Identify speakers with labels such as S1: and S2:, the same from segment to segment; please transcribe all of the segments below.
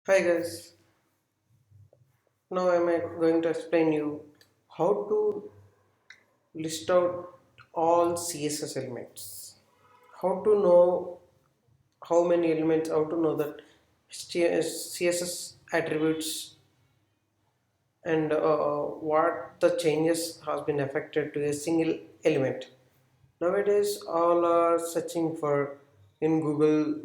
S1: Hi guys, now I am going to explain you how to list out all CSS elements. How to know how many elements, how to know that CSS attributes and what the changes has been affected to a single element. Nowadays all are searching for in Google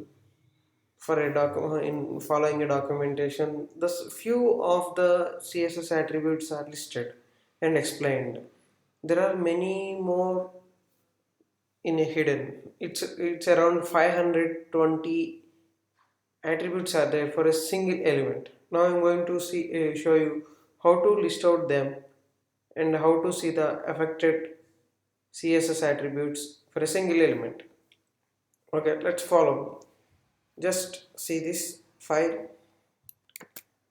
S1: for a document in following a documentation. Thus few of the CSS attributes are listed and explained. There are many more in a hidden. It's around 520 attributes are there for a single element. Now I'm going to show you how to list out them and how to see the affected CSS attributes for a single element. Okay, let's follow. Just see this file.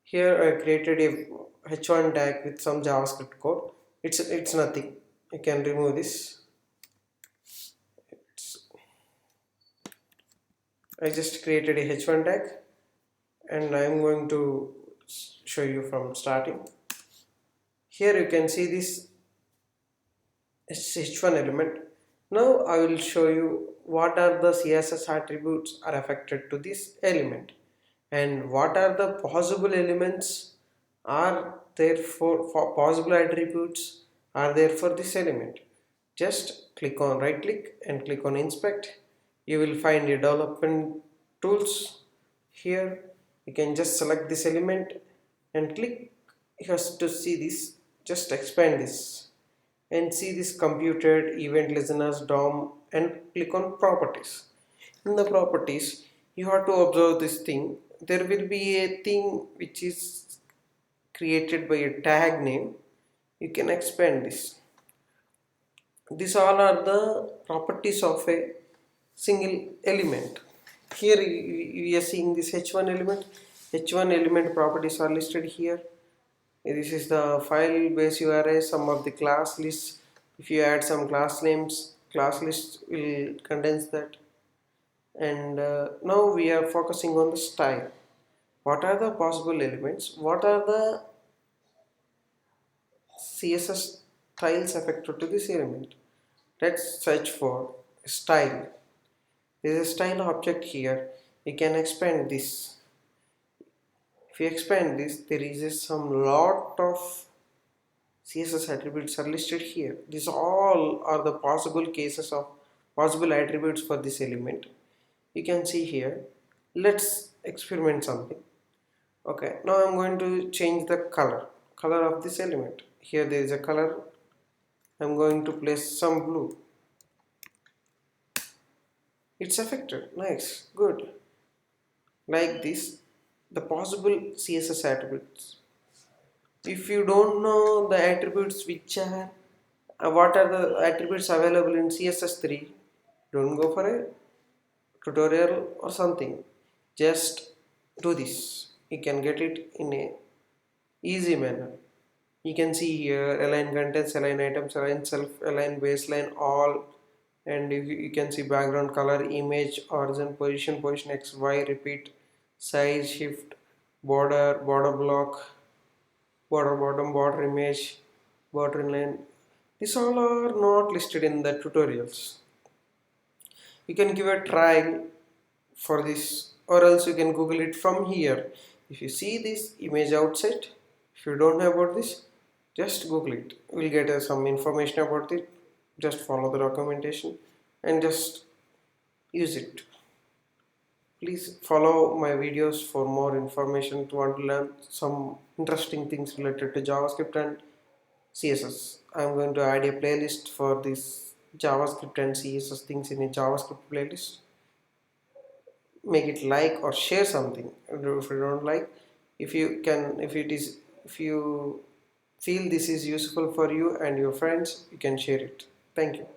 S1: Here I created a h1 tag with some JavaScript code. It's nothing. You can remove this. I just created a h1 tag and I'm going to show you from starting. Here you can see this h1 element. Now I will show you what are the CSS attributes are affected to this element and what are the possible elements are there for possible attributes are there for this element. Just click on right click and click on inspect. You will find your development tools. Here you can just select this element and click here to see this. Just expand this and see this computed event listeners DOM and click on properties. In the properties you have to observe this thing. There will be a thing which is created by a tag name. You can expand this. These all are the properties of a single element. Here we are seeing this h1 element. H1 element properties are listed here. This is the file base URI, some of the class lists. If you add some class names, class list will contains that. And now we are focusing on the style. What are the possible elements? What are the CSS styles affected to this element? Let's search for style. There is a style object here. You can expand this. If you expand this, there is some lot of CSS attributes are listed here. These all are the possible cases of possible attributes for this element. You can see here. Let's experiment something. Okay, now I'm going to change the color of this element. Here there is a color. I'm going to place some blue. It's affected. Nice, good. Like this, the possible CSS attributes. If you don't know the attributes which are what are the attributes available in CSS3, don't go for a tutorial or something. Just do this. You can get it in a easy manner. You can see here align contents, align items, align self, align baseline, all, and you can see background color, image, origin, position X, Y, repeat, size, shift, border block, border bottom, border image, border inline. These all are not listed in the tutorials. You can give a try for this, or else you can Google it from here. If you see this image outside, if you don't know about this, just Google it. We'll get some information about it. Just follow the documentation and just use it. Please follow my videos for more information to want to learn some interesting things related to JavaScript and CSS. I'm going to add a playlist for this JavaScript and CSS things in a JavaScript playlist. Make it like or share something if you don't like. If you can, if you feel this is useful for you and your friends, you can share it. Thank you.